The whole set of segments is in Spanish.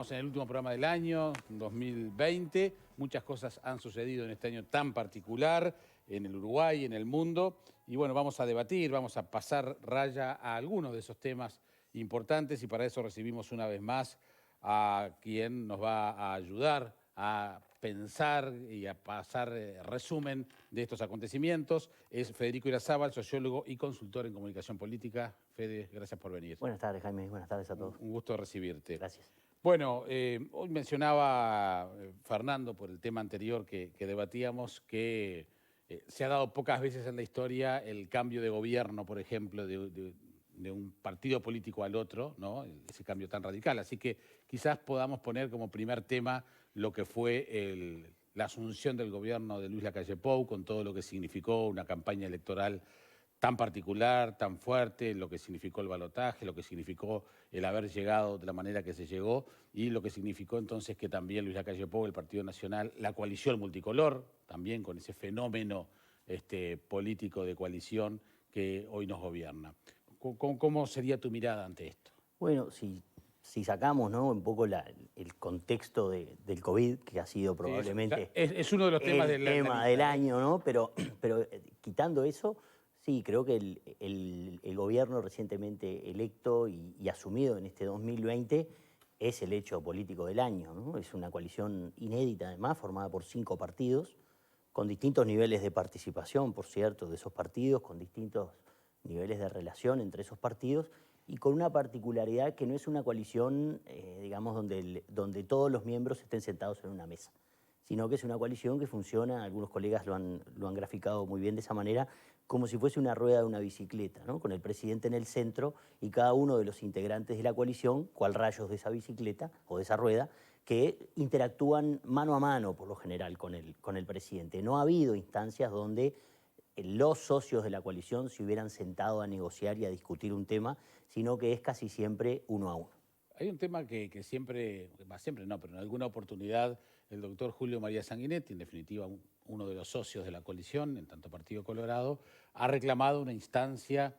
Estamos en el último programa del año, 2020. Muchas cosas han sucedido en este año tan particular, en el Uruguay, en el mundo. Y bueno, vamos a debatir, vamos a pasar raya a algunos de esos temas importantes y para eso recibimos una vez más a quien nos va a ayudar a pensar y a pasar resumen de estos acontecimientos. Es Federico Irarzábal, sociólogo y consultor en comunicación política. Fede, gracias por venir. Buenas tardes, Jaime. Buenas tardes a todos. Un gusto recibirte. Gracias. Bueno, hoy mencionaba Fernando, por el tema anterior que debatíamos, que se ha dado pocas veces en la historia el cambio de gobierno, por ejemplo, de un partido político al otro, ¿no? Ese cambio tan radical. Así que quizás podamos poner como primer tema lo que fue la asunción del gobierno de Luis Lacalle Pou, con todo lo que significó una campaña electoral tan particular, tan fuerte, lo que significó el balotaje, lo que significó el haber llegado de la manera que se llegó y lo que significó entonces que también Luis Lacalle Pou, el Partido Nacional, la coalición multicolor, también con ese fenómeno político de coalición que hoy nos gobierna. ¿Cómo sería tu mirada ante esto? Bueno, si sacamos, ¿no?, un poco el contexto del COVID, que ha sido probablemente es uno de los temas del año, ¿no? Pero quitando eso, sí, creo que el gobierno recientemente electo y asumido en este 2020 es el hecho político del año, ¿no? Es una coalición inédita, además, formada por 5 partidos, con distintos niveles de participación, por cierto, de esos partidos, con distintos niveles de relación entre esos partidos y con una particularidad que no es una coalición, digamos, donde todos los miembros estén sentados en una mesa, sino que es una coalición que funciona, algunos colegas lo han graficado muy bien de esa manera, como si fuese una rueda de una bicicleta, ¿no?, con el presidente en el centro y cada uno de los integrantes de la coalición, cual rayos de esa bicicleta o de esa rueda, que interactúan mano a mano, por lo general, con el presidente. No ha habido instancias donde los socios de la coalición se hubieran sentado a negociar y a discutir un tema, sino que es casi siempre uno a uno. Hay un tema que siempre no, pero en alguna oportunidad el doctor Julio María Sanguinetti, en definitiva uno de los socios de la coalición, en tanto Partido Colorado, ha reclamado una instancia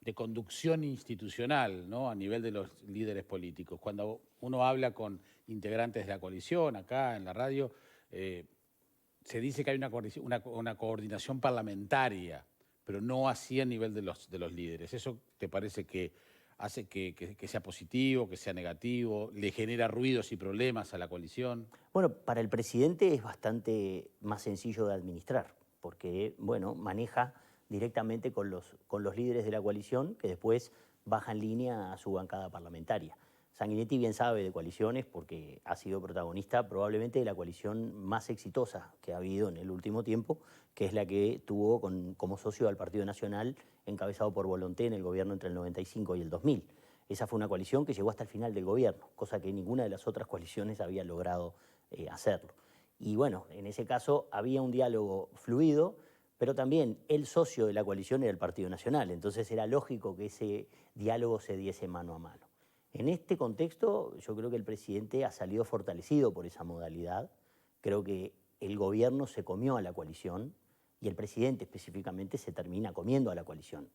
de conducción institucional, ¿no?, a nivel de los líderes políticos. Cuando uno habla con integrantes de la coalición, acá en la radio, se dice que hay una coordinación parlamentaria, pero no así a nivel de los líderes. ¿Eso te parece que hace que sea positivo, que sea negativo, le genera ruidos y problemas a la coalición? Bueno, para el presidente es bastante más sencillo de administrar, porque, bueno, maneja directamente con los líderes de la coalición, que después bajan línea a su bancada parlamentaria. Sanguinetti bien sabe de coaliciones porque ha sido protagonista probablemente de la coalición más exitosa que ha habido en el último tiempo, que es la que tuvo como socio al Partido Nacional, encabezado por Volonté en el gobierno entre el 95 y el 2000. Esa fue una coalición que llegó hasta el final del gobierno, cosa que ninguna de las otras coaliciones había logrado hacerlo. Y bueno, en ese caso había un diálogo fluido, pero también el socio de la coalición era el Partido Nacional, entonces era lógico que ese diálogo se diese mano a mano. En este contexto, yo creo que el presidente ha salido fortalecido por esa modalidad. Creo que el gobierno se comió a la coalición y el presidente específicamente se termina comiendo a la coalición.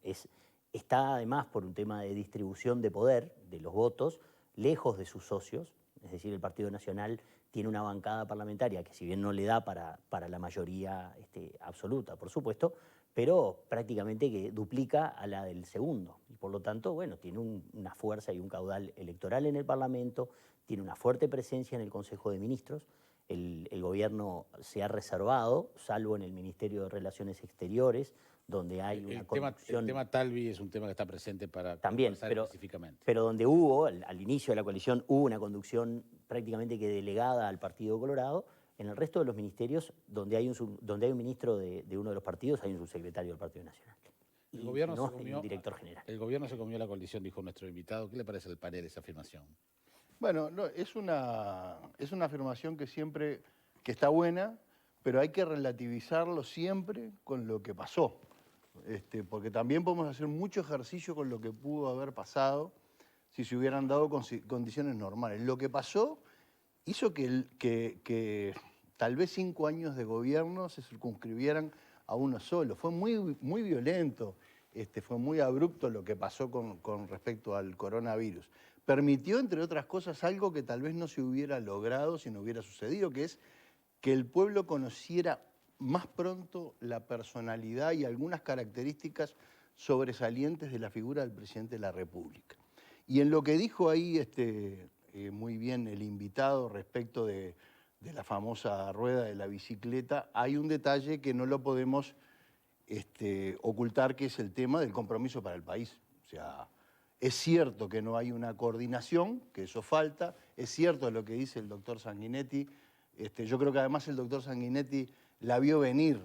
Está además, por un tema de distribución de poder, de los votos, lejos de sus socios. Es decir, el Partido Nacional tiene una bancada parlamentaria que si bien no le da para la mayoría absoluta, por supuesto, pero prácticamente que duplica a la del segundo. Y por lo tanto, bueno, tiene una fuerza y un caudal electoral en el Parlamento, tiene una fuerte presencia en el Consejo de Ministros. El gobierno se ha reservado, salvo en el Ministerio de Relaciones Exteriores, donde hay una conducción... El tema Talvi es un tema que está presente para también, conversar específicamente. Pero donde hubo, al inicio de la coalición, hubo una conducción prácticamente que delegada al Partido Colorado. En el resto de los ministerios, donde hay un ministro de uno de los partidos, hay un subsecretario del Partido Nacional. El gobierno no se comió, un director general. El gobierno se comió la coalición, dijo nuestro invitado. ¿Qué le parece al panel esa afirmación? Bueno, no, es una afirmación que está buena, pero hay que relativizarlo siempre con lo que pasó. Porque también podemos hacer mucho ejercicio con lo que pudo haber pasado si se hubieran dado condiciones normales. Lo que pasó hizo que tal vez 5 años de gobierno se circunscribieran a uno solo. Fue muy violento, fue muy abrupto lo que pasó con respecto al coronavirus. permitió, entre otras cosas, algo que tal vez no se hubiera logrado si no hubiera sucedido, que es que el pueblo conociera más pronto la personalidad y algunas características sobresalientes de la figura del presidente de la República. Y en lo que dijo ahí muy bien el invitado respecto de la famosa rueda de la bicicleta, hay un detalle que no lo podemos ocultar, que es el tema del compromiso para el país. O sea, es cierto que no hay una coordinación, que eso falta, es cierto lo que dice el doctor Sanguinetti. Yo creo que además el doctor Sanguinetti la vio venir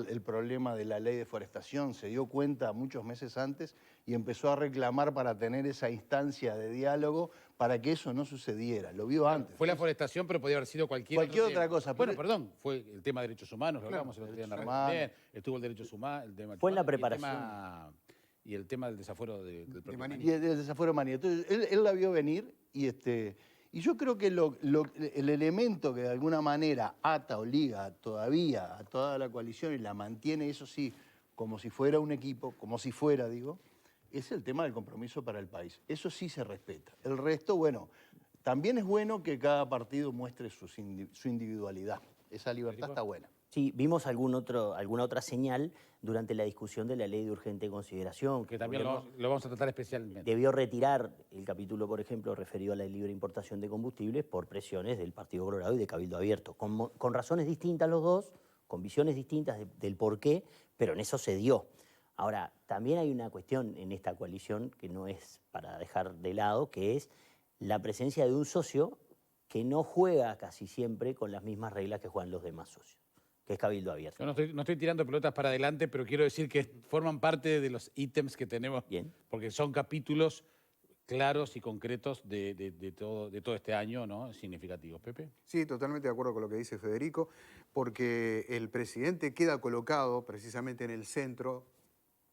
el problema de la ley de forestación, se dio cuenta muchos meses antes y empezó a reclamar para tener esa instancia de diálogo para que eso no sucediera. Lo vio antes. Fue la forestación, pero podía haber sido cualquier otra cosa. Bueno, perdón, fue el tema de derechos humanos, lo hablamos el otro día en la red también, estuvo el derechos humanos, el tema fue en la preparación. Y el tema del desafuero del propio Maní. Y el desafuero Maní. Entonces, él la vio venir y yo creo que el elemento que de alguna manera ata o liga todavía a toda la coalición y la mantiene, eso sí, como si fuera un equipo, es el tema del compromiso para el país. Eso sí se respeta. El resto, bueno, también es bueno que cada partido muestre su individualidad. Esa libertad está buena. Sí, vimos alguna otra señal durante la discusión de la ley de urgente consideración. Que también lo vamos a tratar especialmente. Debió retirar el capítulo, por ejemplo, referido a la libre importación de combustibles por presiones del Partido Colorado y de Cabildo Abierto. Con razones distintas los dos, con visiones distintas del por qué, pero en eso se dio. Ahora, también hay una cuestión en esta coalición que no es para dejar de lado, que es la presencia de un socio que no juega casi siempre con las mismas reglas que juegan los demás socios, que es Cabildo Abierto. Yo no estoy tirando pelotas para adelante, pero quiero decir que forman parte de los ítems que tenemos, Bien, porque son capítulos claros y concretos de todo este año, ¿no? Significativos. ¿Pepe? Sí, totalmente de acuerdo con lo que dice Federico, porque el presidente queda colocado precisamente en el centro,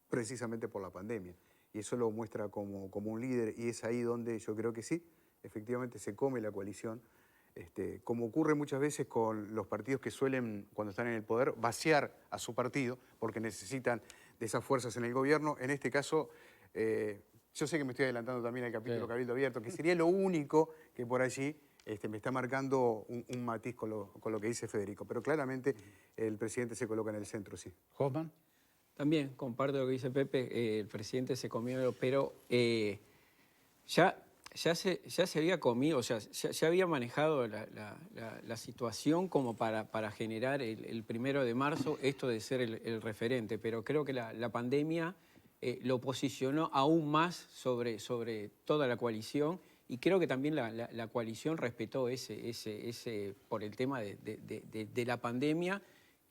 precisamente por la pandemia. Y eso lo muestra como un líder, y es ahí donde yo creo que sí, efectivamente se come la coalición, como ocurre muchas veces con los partidos que suelen, cuando están en el poder, vaciar a su partido porque necesitan de esas fuerzas en el gobierno. En este caso, yo sé que me estoy adelantando también al capítulo Cabildo Abierto, que sería lo único que por allí me está marcando un matiz con lo que dice Federico. Pero claramente el presidente se coloca en el centro, sí. ¿Hoffman? También comparto lo que dice Pepe, el presidente se comió, pero ya se había comido, o sea, ya había manejado la situación como para generar el 1 de marzo esto de ser el referente, pero creo que la pandemia lo posicionó aún más sobre toda la coalición, y creo que también la coalición respetó ese por el tema de la pandemia,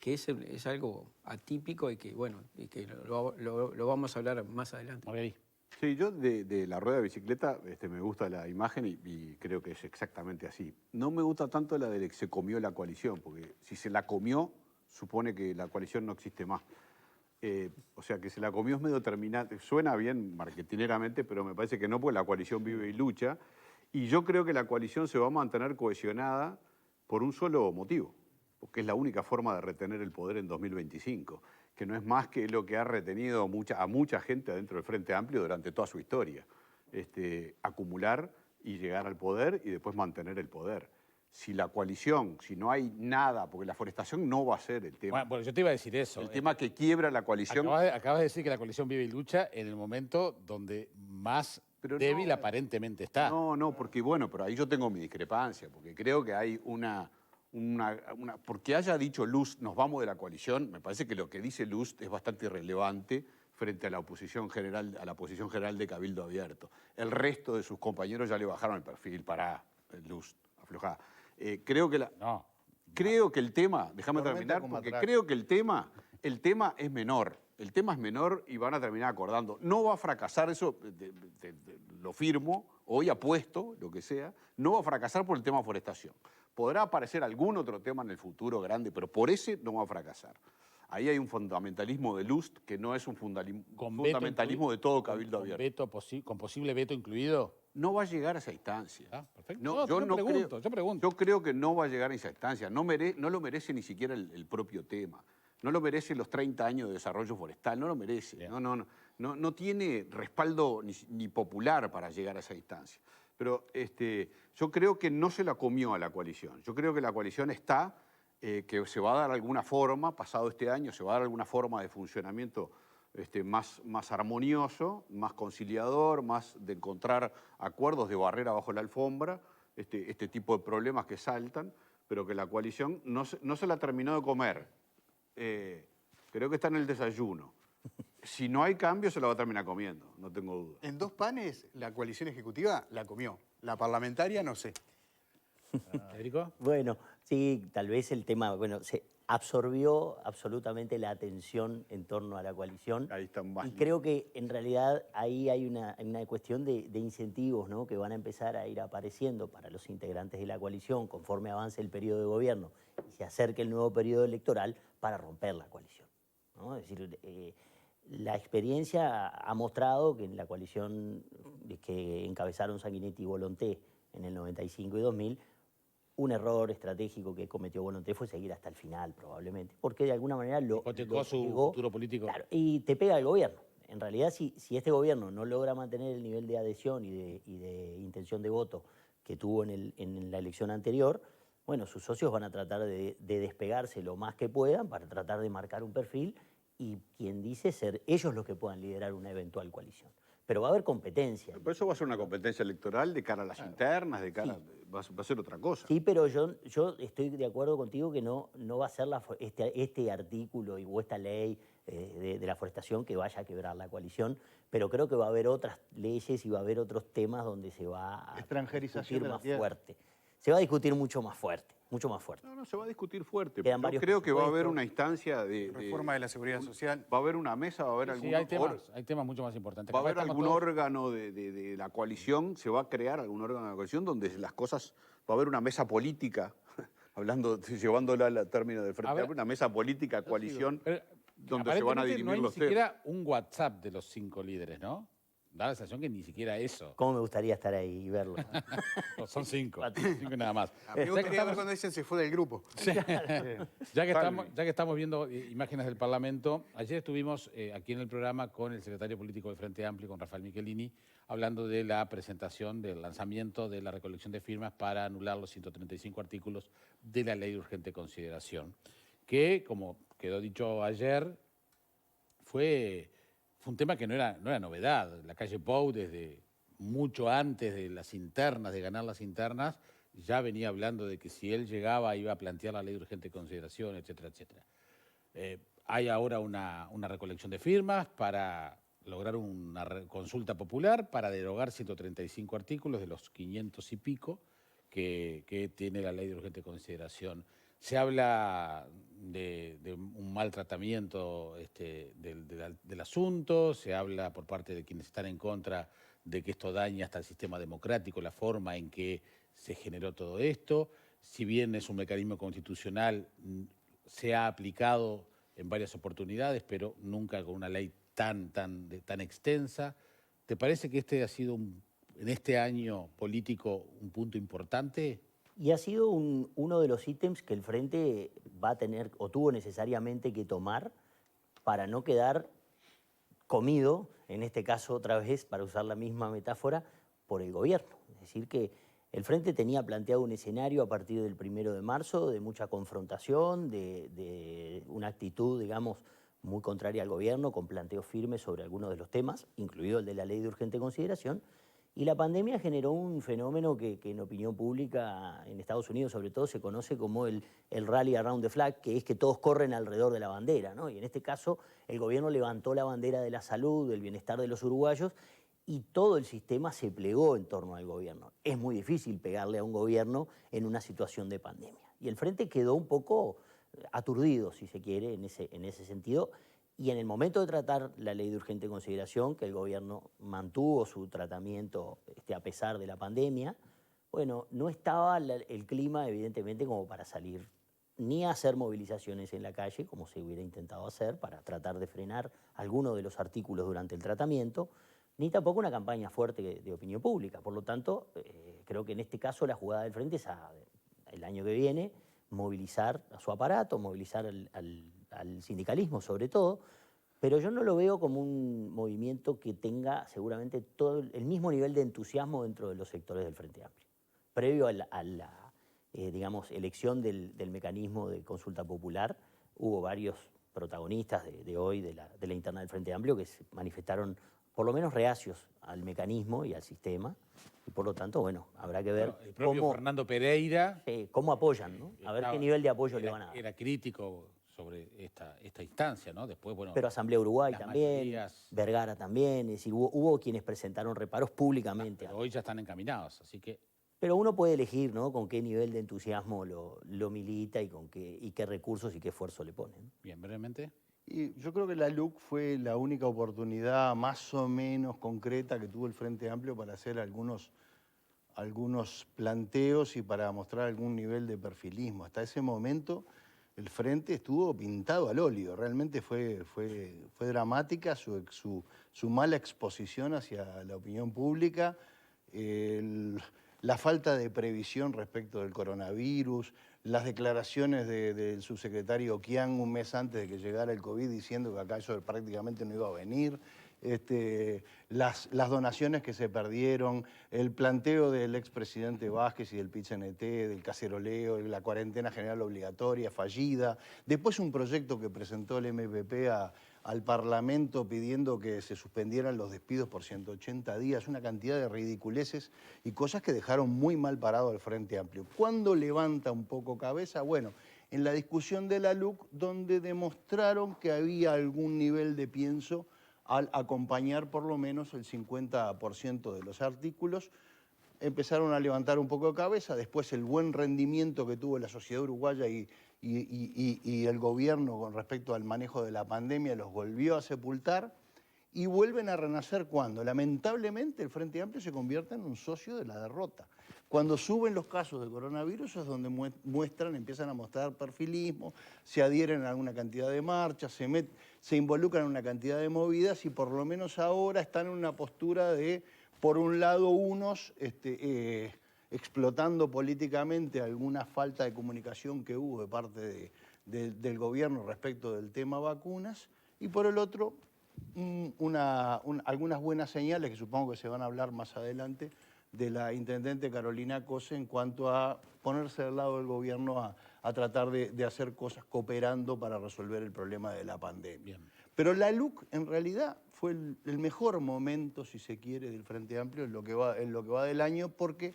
que es algo atípico y que, bueno, y que lo vamos a hablar más adelante. Marguerite. Sí, yo de la rueda de bicicleta me gusta la imagen y creo que es exactamente así. No me gusta tanto la de que se comió la coalición, porque si se la comió, supone que la coalición no existe más. O sea, que se la comió es medio terminante. Suena bien marketineramente, pero me parece que no, porque la coalición vive y lucha. Y yo creo que la coalición se va a mantener cohesionada por un solo motivo, porque es la única forma de retener el poder en 2025, que no es más que lo que ha retenido a mucha gente adentro del Frente Amplio durante toda su historia. Acumular y llegar al poder y después mantener el poder. Si la coalición, si no hay nada, porque la forestación no va a ser el tema. Bueno, yo te iba a decir eso. El tema que quiebra la coalición. Acabas de decir que la coalición vive y lucha en el momento donde más débil aparentemente está. No, porque bueno, pero ahí yo tengo mi discrepancia, porque creo que hay porque haya dicho Luz, nos vamos de la coalición, me parece que lo que dice Luz es bastante irrelevante frente a la posición general de Cabildo Abierto. El resto de sus compañeros ya le bajaron el perfil para Luz, aflojada. Creo que el tema, déjame terminar, porque creo que el tema es menor. El tema es menor y van a terminar acordando. No va a fracasar, eso lo firmo, hoy apuesto, lo que sea, no va a fracasar por el tema forestación. Podrá aparecer algún otro tema en el futuro grande, pero por ese no va a fracasar. Ahí hay un fundamentalismo de Lust que no es un fundamentalismo de todo Cabildo Abierto. ¿Con posible veto incluido? No va a llegar a esa instancia. Perfecto. No, yo pregunto. Yo creo que no va a llegar a esa instancia. No lo merece ni siquiera el propio tema. No lo merece los 30 años de desarrollo forestal. No lo merece. no tiene respaldo ni popular para llegar a esa instancia. Pero yo creo que no se la comió a la coalición. Yo creo que la coalición está, que se va a dar alguna forma, pasado este año, se va a dar alguna forma de funcionamiento más armonioso, más conciliador, más de encontrar acuerdos de barrera bajo la alfombra, este tipo de problemas que saltan, pero que la coalición no se la terminó de comer. Creo que está en el desayuno. Si no hay cambio, se la va a terminar comiendo, no tengo duda. En 2 panes, la coalición ejecutiva la comió. La parlamentaria, no sé. ¿Federico? Bueno, sí, tal vez el tema, bueno, se absorbió absolutamente la atención en torno a la coalición. Ahí están más. Y creo que en realidad ahí hay una cuestión de incentivos, ¿no?, que van a empezar a ir apareciendo para los integrantes de la coalición conforme avance el periodo de gobierno y se acerque el nuevo periodo electoral para romper la coalición, ¿no? Es decir, la experiencia ha mostrado que en la coalición que encabezaron Sanguinetti y Volonté en el 95 y 2000, un error estratégico que cometió Volonté fue seguir hasta el final, probablemente, porque de alguna manera Hipotecó su llegó, futuro político. claro, y te pega el gobierno. En realidad, si este gobierno no logra mantener el nivel de adhesión y de intención de voto que tuvo en la elección anterior, bueno, sus socios van a tratar de despegarse lo más que puedan para tratar de marcar un perfil y quien dice ser ellos los que puedan liderar una eventual coalición. Pero va a haber competencia. Pero eso va a ser una competencia electoral de cara a las internas, va a ser otra cosa. Sí, pero yo estoy de acuerdo contigo que no va a ser este artículo o esta ley de la forestación que vaya a quebrar la coalición, pero creo que va a haber otras leyes y va a haber otros temas donde se va a Extranjerización discutir de la más tierra. fuerte. Se va a discutir mucho más fuerte, mucho más fuerte. No, se va a discutir fuerte. Quedan Yo varios creo que va a haber presupuestos. una instancia de Reforma de la seguridad social. Va a haber una mesa, va a haber Sí, hay temas mucho más importantes. va a Capaz haber estamos algún todos- órgano de la coalición, se va a crear algún órgano de la coalición donde las cosas, va a haber una mesa política, llevándola al término del frente, A ver, amplio, una mesa política, coalición, Pero, donde se van a aparentemente dirimir no hay los ni temas. siquiera un WhatsApp de los 5 líderes, ¿no? Da la sensación que ni siquiera eso. ¿Cómo me gustaría estar ahí y verlo? No, son 5. 5 nada más. A mí me Ya que gustaría ver estamos- cuando dicen se fue del grupo. Ya que estamos viendo imágenes del Parlamento, ayer estuvimos aquí en el programa con el secretario político del Frente Amplio, con Rafael Michelini, hablando de la presentación, del lanzamiento de la recolección de firmas para anular los 135 artículos de la Ley de Urgente Consideración, que, como quedó dicho ayer, fue un tema que no era novedad. La calle Pou, desde mucho antes de las internas, de ganar las internas, ya venía hablando de que si él llegaba iba a plantear la ley de urgente consideración, etcétera, etcétera. Hay ahora una recolección de firmas para lograr una consulta popular para derogar 135 artículos de los 500 y pico que tiene la ley de urgente consideración. Se habla de un mal tratamiento del asunto, se habla por parte de quienes están en contra de que esto daña hasta el sistema democrático, la forma en que se generó todo esto. Si bien es un mecanismo constitucional, se ha aplicado en varias oportunidades, pero nunca con una ley tan extensa. ¿Te parece que este ha sido, en este año político, un punto importante? Y ha sido uno de los ítems que el Frente va a tener o tuvo necesariamente que tomar para no quedar comido, en este caso otra vez, para usar la misma metáfora, por el gobierno. Es decir, que el Frente tenía planteado un escenario a partir del 1 de marzo de mucha confrontación, de una actitud, digamos, muy contraria al gobierno, con planteos firmes sobre algunos de los temas, incluido el de la ley de urgente consideración. Y la pandemia generó un fenómeno que en opinión pública, en Estados Unidos sobre todo, se conoce como el rally around the flag, que es que todos corren alrededor de la bandera, ¿no? Y en este caso, el gobierno levantó la bandera de la salud, del bienestar de los uruguayos, y todo el sistema se plegó en torno al gobierno. Es muy difícil pegarle a un gobierno en una situación de pandemia. Y el Frente quedó un poco aturdido, si se quiere, en ese sentido. Y en el momento de tratar la ley de urgente consideración, que el gobierno mantuvo su tratamiento a pesar de la pandemia, bueno, no estaba el clima, evidentemente, como para salir ni a hacer movilizaciones en la calle, como se hubiera intentado hacer para tratar de frenar algunos de los artículos durante el tratamiento, ni tampoco una campaña fuerte de opinión pública. Por lo tanto, creo que en este caso la jugada del Frente es el año que viene movilizar a su aparato, movilizar al sindicalismo sobre todo, Pero yo no lo veo como un movimiento que tenga seguramente todo el mismo nivel de entusiasmo dentro de los sectores del Frente Amplio. Previo a la digamos, elección del mecanismo de consulta popular, hubo varios protagonistas de hoy de la interna del Frente Amplio que se manifestaron por lo menos reacios al mecanismo y al sistema. Y por lo tanto, bueno, habrá que ver Bueno, el propio Fernando Pereira cómo apoyan, ¿no? A ver qué nivel de apoyo le van a dar. era crítico sobre esta instancia, ¿no? Después, bueno, Pero Asamblea Uruguay las también, mayorías, Vergara también, es decir, hubo quienes presentaron reparos públicamente. pero hoy ya están encaminados, así que Pero uno puede elegir, ¿no? Con qué nivel de entusiasmo lo milita y con qué recursos y qué esfuerzo le pone, ¿no? bien, brevemente. Y yo creo que la LUC fue la única oportunidad más o menos concreta que tuvo el Frente Amplio para hacer algunos planteos y para mostrar algún nivel de perfilismo. Hasta ese momento el Frente estuvo pintado al óleo, realmente fue dramática su mala exposición hacia la opinión pública, la falta de previsión respecto del coronavirus, las declaraciones del subsecretario Oquián un mes antes de que llegara el COVID diciendo que acá eso prácticamente no iba a venir, las donaciones que se perdieron, el planteo del expresidente Vázquez y del PIT-CNT, del caceroleo, la cuarentena general obligatoria fallida, después un proyecto que presentó el MPP al Parlamento pidiendo que se suspendieran los despidos por 180 días, una cantidad de ridiculeces y cosas que dejaron muy mal parado al Frente Amplio. ¿Cuándo levanta un poco cabeza? Bueno, en la discusión de la LUC, donde demostraron que había algún nivel de pienso al acompañar por lo menos el 50% de los artículos, empezaron a levantar un poco de cabeza, después el buen rendimiento que tuvo la sociedad uruguaya y el gobierno con respecto al manejo de la pandemia los volvió a sepultar y vuelven a renacer cuando, lamentablemente, el Frente Amplio se convierte en un socio de la derrota. Cuando suben los casos de coronavirus es donde empiezan a mostrar perfilismo, se adhieren a alguna cantidad de marchas, se involucran en una cantidad de movidas y por lo menos ahora están en una postura de, por un lado, unos explotando políticamente alguna falta de comunicación que hubo de parte del gobierno respecto del tema vacunas y por el otro, algunas buenas señales que supongo que se van a hablar más adelante de la intendente Carolina Cose en cuanto a ponerse del lado del gobierno a tratar de hacer cosas cooperando para resolver el problema de la pandemia. Bien. Pero la LUC en realidad fue el mejor momento, si se quiere, del Frente Amplio en lo que va del año porque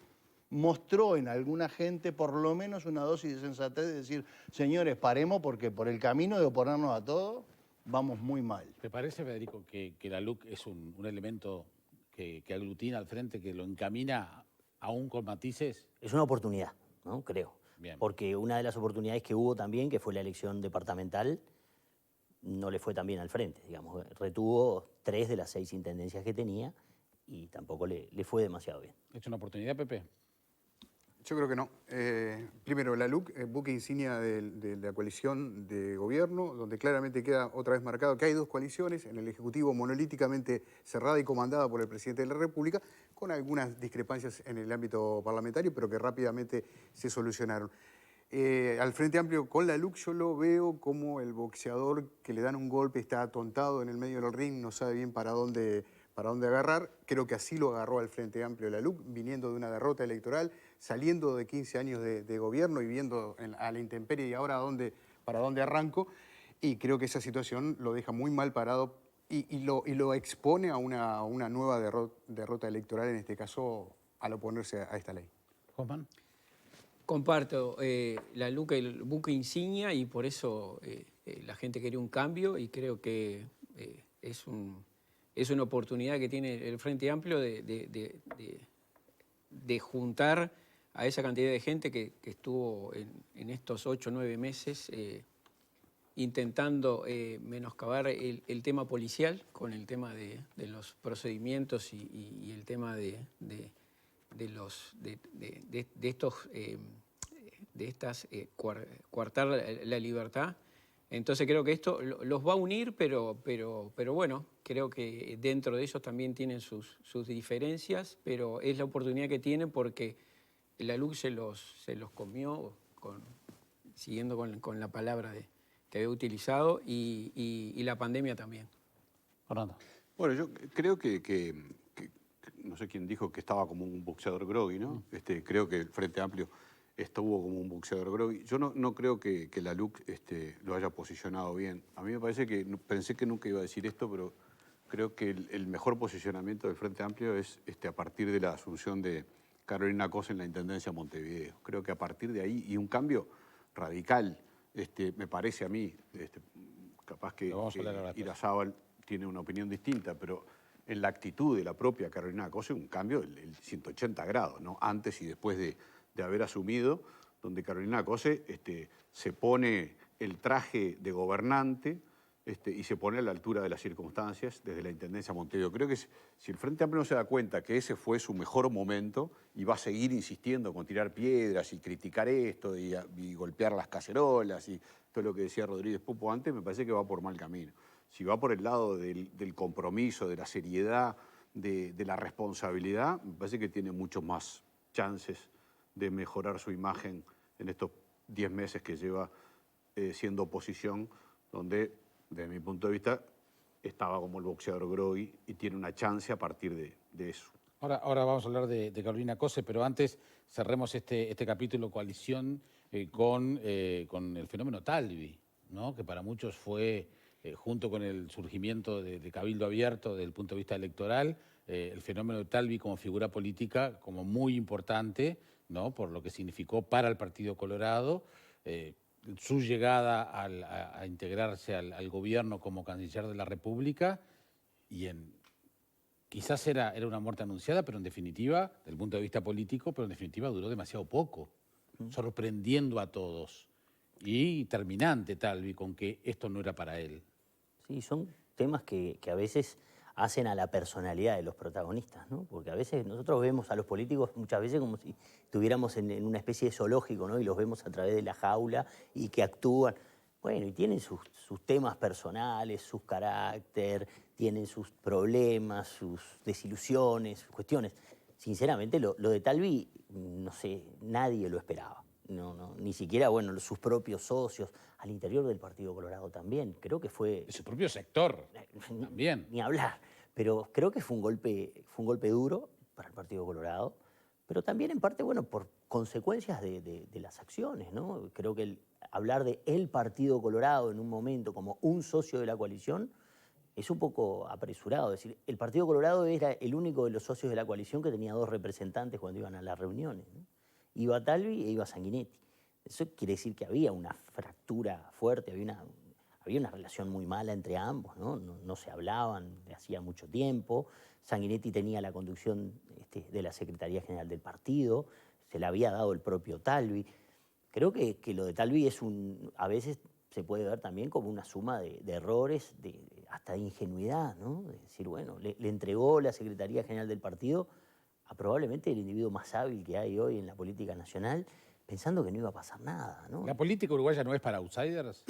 mostró en alguna gente por lo menos una dosis de sensatez de decir, señores, paremos porque por el camino de oponernos a todo vamos muy mal. ¿Te parece, Federico, que la LUC es un elemento que aglutina al Frente, que lo encamina aún con matices? Es una oportunidad, ¿no? Creo. Bien. Porque una de las oportunidades que hubo también, que fue la elección departamental, no le fue tan bien al Frente, digamos. Retuvo 3 de las 6 intendencias que tenía y tampoco le fue demasiado bien. ¿Es una oportunidad, Pepe? Yo creo que no. Primero, la LUC, buque insignia de la coalición de gobierno, donde claramente queda otra vez marcado que hay dos coaliciones, en el Ejecutivo monolíticamente cerrada y comandada por el presidente de la República, con algunas discrepancias en el ámbito parlamentario, pero que rápidamente se solucionaron. Al Frente Amplio con la LUC yo lo veo como el boxeador que le dan un golpe, está atontado en el medio del ring, no sabe bien para dónde agarrar. Creo que así lo agarró al Frente Amplio la LUC, viniendo de una derrota electoral, saliendo de 15 años de gobierno y viendo a la intemperie y ahora para dónde arranco. Y creo que esa situación lo deja muy mal parado y lo expone a una nueva derrota electoral, en este caso, al oponerse a esta ley. Juanman. Comparto la LUC, el buque insignia, y por eso la gente quería un cambio y creo que es una oportunidad que tiene el Frente Amplio de juntar a esa cantidad de gente que estuvo en estos 8 o 9 meses intentando menoscabar el tema policial con el tema de los procedimientos y el tema de coartar la libertad. Entonces creo que esto los va a unir, pero bueno, creo que dentro de ellos también tienen sus diferencias, pero es la oportunidad que tienen porque la LUC se los comió, siguiendo con la palabra que había utilizado y la pandemia también. Fernando. Bueno, yo creo que no sé quién dijo que estaba como un boxeador groggy, ¿no? Creo que el Frente Amplio estuvo como un boxeador groggy. Yo no creo que la LUC lo haya posicionado bien. A mí me parece que, pensé que nunca iba a decir esto, pero creo que el mejor posicionamiento del Frente Amplio es a partir de la asunción de Carolina Cose en la Intendencia de Montevideo. Creo que a partir de ahí, y un cambio radical, me parece a mí, capaz que Irazábal tiene una opinión distinta, pero en la actitud de la propia Carolina Cose, un cambio el 180 grados, ¿no? Antes y después de haber asumido, donde Carolina Cose se pone el traje de gobernante y se pone a la altura de las circunstancias desde la Intendencia de Montevideo. Creo que si el Frente Amplio no se da cuenta que ese fue su mejor momento y va a seguir insistiendo con tirar piedras y criticar esto y golpear las cacerolas y todo lo que decía Rodríguez Pupo antes, me parece que va por mal camino. Si va por el lado del compromiso, de la seriedad, de la responsabilidad, me parece que tiene muchos más chances de mejorar su imagen en estos 10 meses que lleva siendo oposición, donde, desde mi punto de vista, estaba como el boxeador groggy y tiene una chance a partir de eso. Ahora vamos a hablar de Carolina Cose, pero antes cerremos este capítulo coalición con el fenómeno Talvi, ¿no? Que para muchos fue, junto con el surgimiento de Cabildo Abierto desde el punto de vista electoral, el fenómeno de Talvi como figura política como muy importante, ¿no? Por lo que significó para el Partido Colorado, su llegada a integrarse al gobierno como canciller de la República y quizás era una muerte anunciada, pero en definitiva, desde el punto de vista político, pero en definitiva duró demasiado poco, sorprendiendo a todos y terminante Talvi con que esto no era para él. Sí, son temas que a veces hacen a la personalidad de los protagonistas, ¿no? Porque a veces nosotros vemos a los políticos muchas veces como si estuviéramos en una especie de zoológico, ¿no? Y los vemos a través de la jaula y que actúan. Bueno, y tienen sus temas personales, sus carácter, tienen sus problemas, sus desilusiones, sus cuestiones. Sinceramente, lo de Talvi, no sé, nadie lo esperaba. No, ni siquiera, bueno, sus propios socios, al interior del Partido Colorado también. Creo que fue... De su propio sector también. Ni hablar. Pero creo que fue un golpe duro para el Partido Colorado, pero también en parte, bueno, por consecuencias de las acciones, ¿no? Creo que hablar de el Partido Colorado en un momento como un socio de la coalición es un poco apresurado. Es decir, el Partido Colorado era el único de los socios de la coalición que tenía 2 representantes cuando iban a las reuniones, ¿no? Iba Talvi e iba Sanguinetti. Eso quiere decir que había una fractura fuerte, había una relación muy mala entre ambos, ¿no? No se hablaban de hacía mucho tiempo. Sanguinetti tenía la conducción de la Secretaría General del partido, se la había dado el propio Talvi. Creo que lo de Talvi a veces se puede ver también como una suma de errores, hasta de ingenuidad, ¿no? Es decir, bueno, le entregó la Secretaría General del partido a probablemente el individuo más hábil que hay hoy en la política nacional, pensando que no iba a pasar nada, ¿no? ¿La política uruguaya no es para outsiders?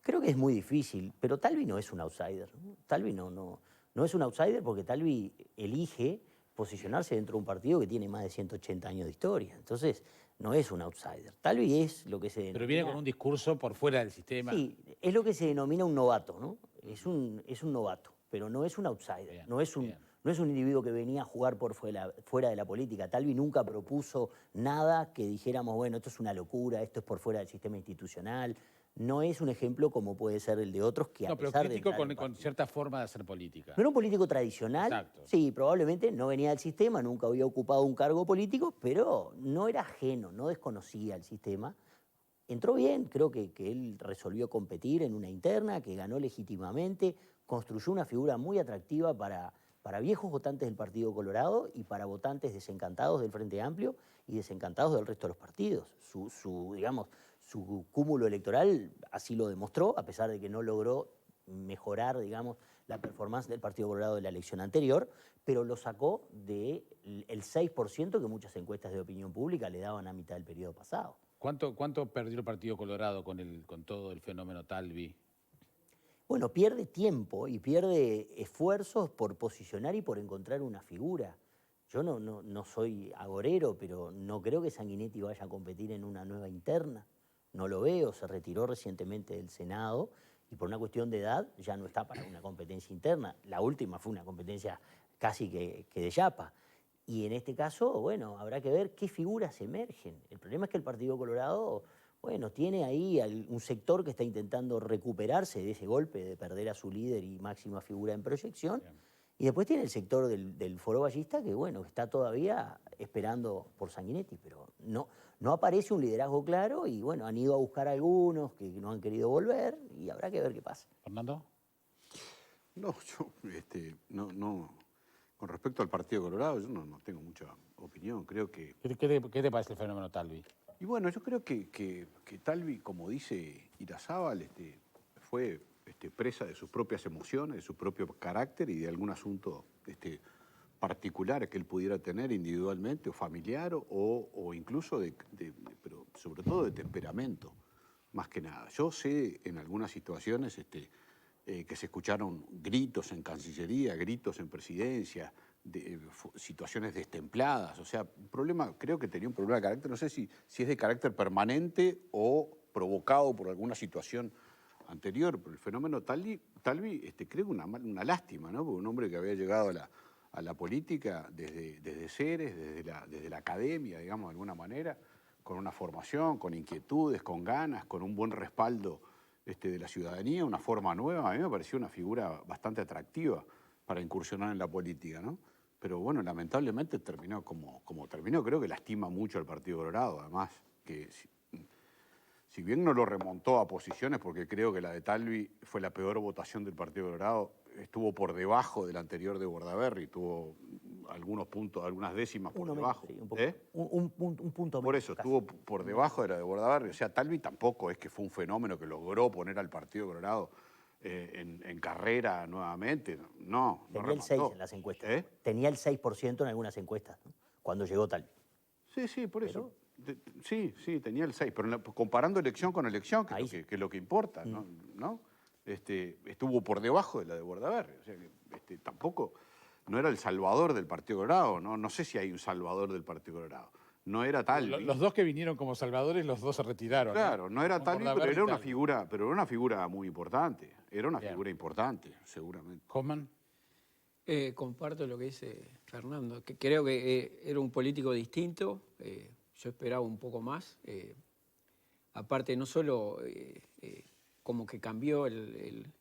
Creo que es muy difícil, pero Talvi no es un outsider, ¿no? Talvi no es un outsider porque Talvi elige posicionarse dentro de un partido que tiene más de 180 años de historia. Entonces, no es un outsider. Talvi es lo que se denomina... Pero viene con un discurso por fuera del sistema. Sí, es lo que se denomina un novato, ¿no? Es un novato, pero no es un outsider. Bien, no es un individuo que venía a jugar por fuera de la política. Talvi nunca propuso nada que dijéramos, bueno, esto es una locura, esto es por fuera del sistema institucional. No es un ejemplo como puede ser el de otros que No, pero crítico con cierta forma de hacer política. No era un político tradicional. Exacto. Sí, probablemente no venía del sistema, nunca había ocupado un cargo político, pero no era ajeno, no desconocía el sistema. Entró bien, creo que él resolvió competir en una interna, que ganó legítimamente, construyó una figura muy atractiva para viejos votantes del Partido Colorado y para votantes desencantados del Frente Amplio y desencantados del resto de los partidos. Su cúmulo electoral así lo demostró, a pesar de que no logró mejorar, digamos, la performance del Partido Colorado de la elección anterior, pero lo sacó del 6% que muchas encuestas de opinión pública le daban a mitad del periodo pasado. ¿Cuánto perdió el Partido Colorado con todo el fenómeno Talvi? Bueno, pierde tiempo y pierde esfuerzos por posicionar y por encontrar una figura. Yo no soy agorero, pero no creo que Sanguinetti vaya a competir en una nueva interna. no lo veo, se retiró recientemente del Senado y por una cuestión de edad ya no está para una competencia interna. La última fue una competencia casi que de chapa. Y en este caso, bueno, habrá que ver qué figuras emergen. El problema es que el Partido Colorado, bueno, tiene ahí un sector que está intentando recuperarse de ese golpe de perder a su líder y máxima figura en proyección. Y después tiene el sector del Foro Ballista que, bueno, está todavía esperando por Sanguinetti, pero no aparece un liderazgo claro y, bueno, han ido a buscar a algunos que no han querido volver y habrá que ver qué pasa. Fernando. No, yo no. Con respecto al Partido Colorado, yo no tengo mucha opinión. Creo que. ¿Qué te parece el fenómeno Talvi? Y bueno, yo creo que Talvi, como dice Irazábal, fue presa de sus propias emociones, de su propio carácter y de algún asunto particular que él pudiera tener individualmente o familiar o incluso pero sobre todo de temperamento, más que nada. Yo sé en algunas situaciones que se escucharon gritos en Cancillería, gritos en Presidencia, situaciones destempladas. O sea, creo que tenía un problema de carácter, no sé si es de carácter permanente o provocado por alguna situación anterior, pero el fenómeno Talvi creo una lástima, ¿no? Porque un hombre que había llegado a la política desde Ceres, desde la academia, digamos, de alguna manera, con una formación, con inquietudes, con ganas, con un buen respaldo de la ciudadanía, una forma nueva. A mí me pareció una figura bastante atractiva para incursionar en la política, ¿no? Pero bueno, lamentablemente terminó como terminó. Creo que lastima mucho al Partido Colorado, además, que si bien no lo remontó a posiciones, porque creo que la de Talvi fue la peor votación del Partido Colorado, estuvo por debajo de la anterior de Bordaberry, tuvo algunos puntos, algunas décimas por debajo. Sí, un punto por menos, eso, casi. estuvo por debajo de la de Bordaberry. O sea, Talvi tampoco es que fue un fenómeno que logró poner al Partido Colorado en carrera nuevamente. No Tenía el 6 remontó. en las encuestas. Tenía el 6% en algunas encuestas, ¿no? Cuando llegó Talvi. Sí, por eso. Sí, tenía el 6, pero comparando elección con elección, que es lo que importa, ¿no? Estuvo por debajo de la de Bordaberry. O sea que tampoco, no era el salvador del Partido Colorado, ¿no? No sé si hay un salvador del Partido Colorado. No era Talvi. Los dos que vinieron como salvadores, los dos se retiraron. Claro, no era Con Talvi, pero Bordaberry era y una Talvi. figura, muy importante. Era una Bien. figura importante, seguramente. Hoffman. Comparto lo que dice Fernando, que creo que era un político distinto, yo esperaba un poco más. Aparte, no solo como que cambió el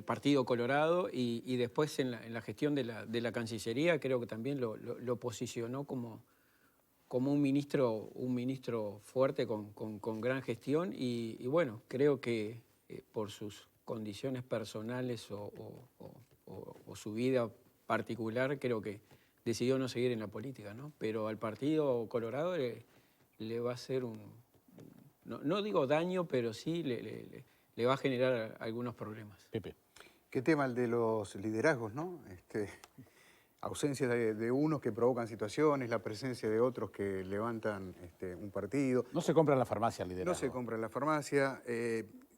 Partido Colorado y después en la gestión de la Cancillería creo que también lo posicionó como un ministro fuerte con gran gestión y bueno, creo que por sus condiciones personales o su vida particular, creo que decidió no seguir en la política, ¿no? Pero al Partido Colorado le va a hacer no digo daño, pero sí le va a generar algunos problemas. Pepe. Qué tema el de los liderazgos, ¿no? Ausencia de unos que provocan situaciones, la presencia de otros que levantan un partido. No se compra en la farmacia el liderazgo. No se compra en la farmacia.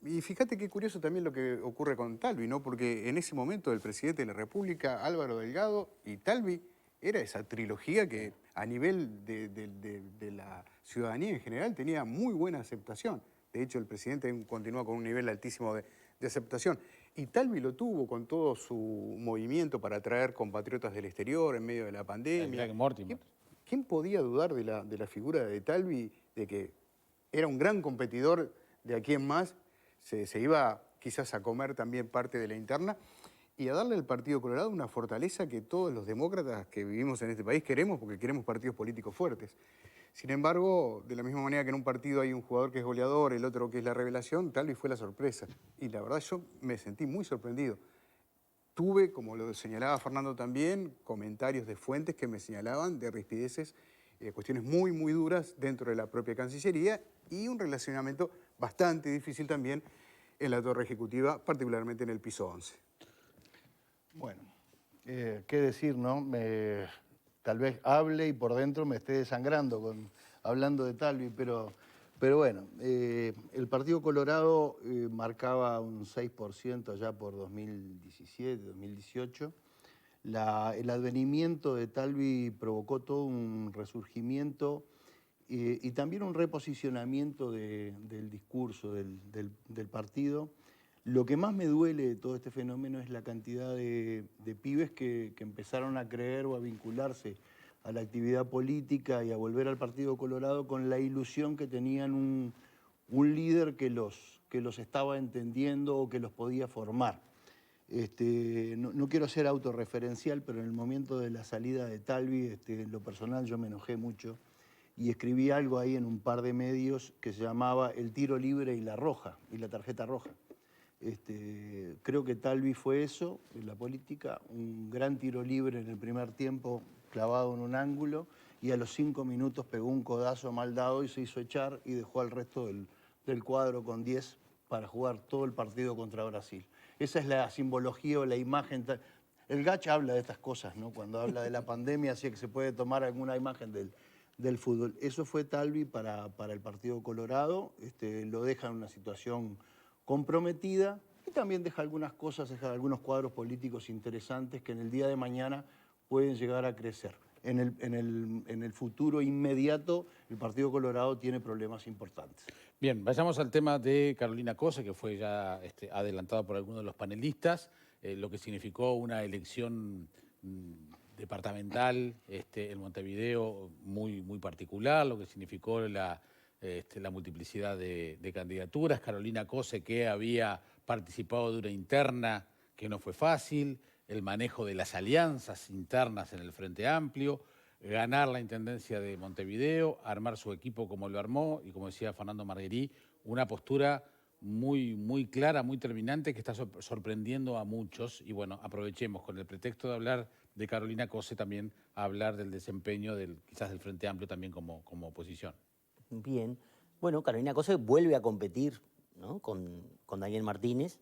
Y fíjate qué curioso también lo que ocurre con Talvi, ¿no? Porque en ese momento el presidente de la República, Álvaro Delgado, y Talvi era esa trilogía que a nivel de la ciudadanía en general tenía muy buena aceptación. De hecho, el presidente continúa con un nivel altísimo de aceptación. Y Talvi lo tuvo con todo su movimiento para atraer compatriotas del exterior en medio de la pandemia. Mortimer. ¿Quién podía dudar de la figura de Talvi, de que era un gran competidor de aquí en más? Se iba quizás a comer también parte de la interna y a darle al Partido Colorado una fortaleza que todos los demócratas que vivimos en este país queremos, porque queremos partidos políticos fuertes. Sin embargo, de la misma manera que en un partido hay un jugador que es goleador, el otro que es la revelación, Talvi fue la sorpresa. Y la verdad yo me sentí muy sorprendido. Tuve, como lo señalaba Fernando también, comentarios de fuentes que me señalaban de rispideces, cuestiones muy, muy duras dentro de la propia Cancillería y un relacionamiento bastante difícil también en la torre ejecutiva, particularmente en el piso 11. Bueno, qué decir, ¿no? Tal vez hable y por dentro me esté desangrando hablando de Talvi, pero bueno, el Partido Colorado marcaba un 6% allá por 2017, 2018. El advenimiento de Talvi provocó todo un resurgimiento y también un reposicionamiento del discurso del partido. Lo que más me duele de todo este fenómeno es la cantidad de pibes que empezaron a creer o a vincularse a la actividad política y a volver al Partido Colorado con la ilusión que tenían un líder que los estaba entendiendo o que los podía formar. No quiero ser autorreferencial, pero en el momento de la salida de Talvi, en lo personal yo me enojé mucho y escribí algo ahí en un par de medios que se llamaba El tiro libre y la roja, y la tarjeta roja. Creo que Talvi fue eso en la política, un gran tiro libre en el primer tiempo clavado en un ángulo, y a los 5 minutos pegó un codazo mal dado y se hizo echar y dejó al resto del cuadro con 10 para jugar todo el partido contra Brasil. Esa es la simbología o la imagen. El Gacha habla de estas cosas, ¿no? Cuando habla de la pandemia, así que se puede tomar alguna imagen del fútbol. Eso fue Talvi para el Partido Colorado, lo deja en una situación comprometida y también deja algunas cosas, deja algunos cuadros políticos interesantes que en el día de mañana pueden llegar a crecer. En el futuro inmediato, el Partido Colorado tiene problemas importantes. Bien, vayamos al tema de Carolina Cose, que fue ya adelantado por algunos de los panelistas, lo que significó una elección departamental en Montevideo muy, muy particular, lo que significó la multiplicidad de candidaturas. Carolina Cose, que había participado de una interna que no fue fácil, el manejo de las alianzas internas en el Frente Amplio, ganar la Intendencia de Montevideo, armar su equipo como lo armó y, como decía Fernando Marguerí, una postura muy, muy clara, muy terminante que está sorprendiendo a muchos. Y bueno, aprovechemos con el pretexto de hablar de Carolina Cose también a hablar del desempeño quizás del Frente Amplio también como oposición. Bien. Bueno, Carolina Cose vuelve a competir, ¿no?, con Daniel Martínez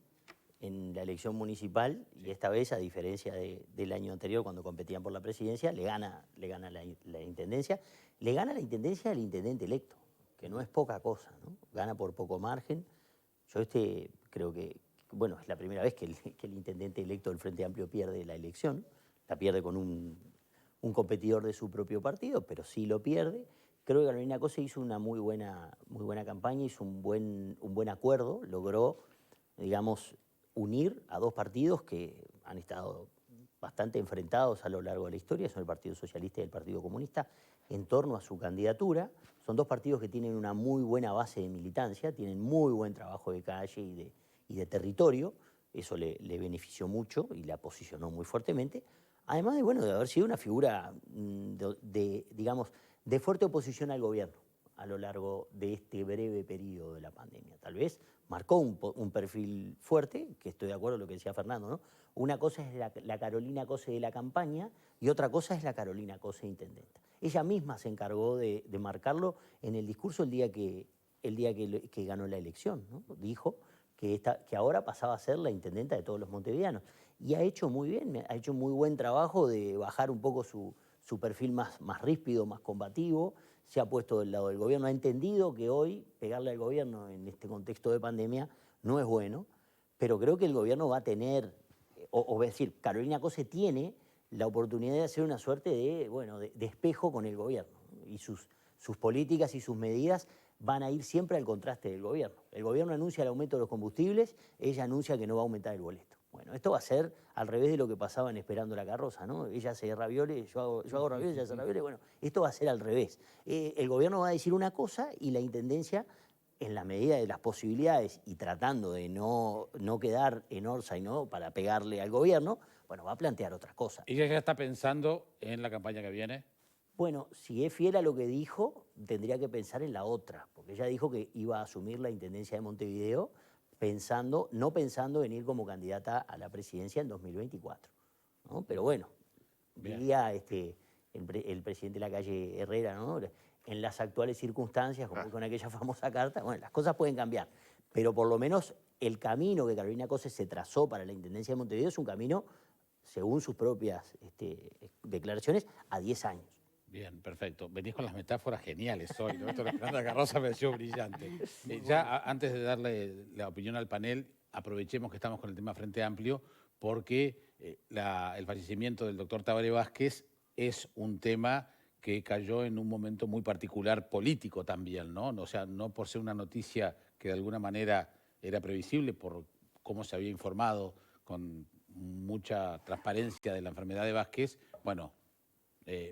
en la elección municipal, y esta vez, a diferencia del año anterior cuando competían por la presidencia, le gana la intendencia. Le gana la intendencia al intendente electo, que no es poca cosa, ¿no? Gana por poco margen. Yo creo que, bueno, es la primera vez que el intendente electo del Frente Amplio pierde la elección. La pierde con un competidor de su propio partido, pero sí lo pierde. Creo que Carolina Cose hizo una muy buena campaña, hizo un buen acuerdo, logró, digamos, unir a dos partidos que han estado bastante enfrentados a lo largo de la historia, son el Partido Socialista y el Partido Comunista, en torno a su candidatura. Son dos partidos que tienen una muy buena base de militancia, tienen muy buen trabajo de calle y de territorio. Eso le benefició mucho y la posicionó muy fuertemente. Además de haber sido una figura digamos, de fuerte oposición al gobierno a lo largo de este breve periodo de la pandemia. Tal vez marcó un perfil fuerte, que estoy de acuerdo con lo que decía Fernando, ¿no? Una cosa es la Carolina Cose de la campaña y otra cosa es la Carolina Cose intendenta. Ella misma se encargó de marcarlo en el discurso el día que ganó la elección, ¿no? Dijo que ahora pasaba a ser la intendenta de todos los montevideanos. Y ha hecho muy bien, ha hecho muy buen trabajo de bajar un poco su perfil más ríspido, más combativo. Se ha puesto del lado del gobierno, ha entendido que hoy pegarle al gobierno en este contexto de pandemia no es bueno, pero creo que el gobierno va a tener, es decir, Carolina Cose tiene la oportunidad de hacer una suerte de espejo con el gobierno, y sus políticas y sus medidas van a ir siempre al contraste del gobierno. El gobierno anuncia el aumento de los combustibles, ella anuncia que no va a aumentar el boleto. Bueno, esto va a ser al revés de lo que pasaba en Esperando la Carroza, ¿no? Ella hace ravioles, yo hago ravioles, ella hace ravioles. Bueno, esto va a ser al revés. El gobierno va a decir una cosa y la intendencia, en la medida de las posibilidades y tratando de no quedar en orza y no para pegarle al gobierno, bueno, va a plantear otras cosas. ¿Ella ya está pensando en la campaña que viene? Bueno, si es fiel a lo que dijo, tendría que pensar en la otra, porque ella dijo que iba a asumir la intendencia de Montevideo no pensando en ir como candidata a la presidencia en 2024, ¿no? Pero bueno, diría el presidente de la calle Herrera, ¿no? En las actuales circunstancias, como con aquella famosa carta, bueno, las cosas pueden cambiar, pero por lo menos el camino que Carolina Cose se trazó para la intendencia de Montevideo es un camino, según sus propias declaraciones, a 10 años. Bien, perfecto. Venís con las metáforas geniales hoy, ¿no? Esto de Esperando la Carroza me pareció brillante. Ya antes de darle la opinión al panel, aprovechemos que estamos con el tema Frente Amplio, porque el fallecimiento del doctor Tabaré Vázquez es un tema que cayó en un momento muy particular político también, ¿no? O sea, no por ser una noticia que de alguna manera era previsible por cómo se había informado con mucha transparencia de la enfermedad de Vázquez, bueno,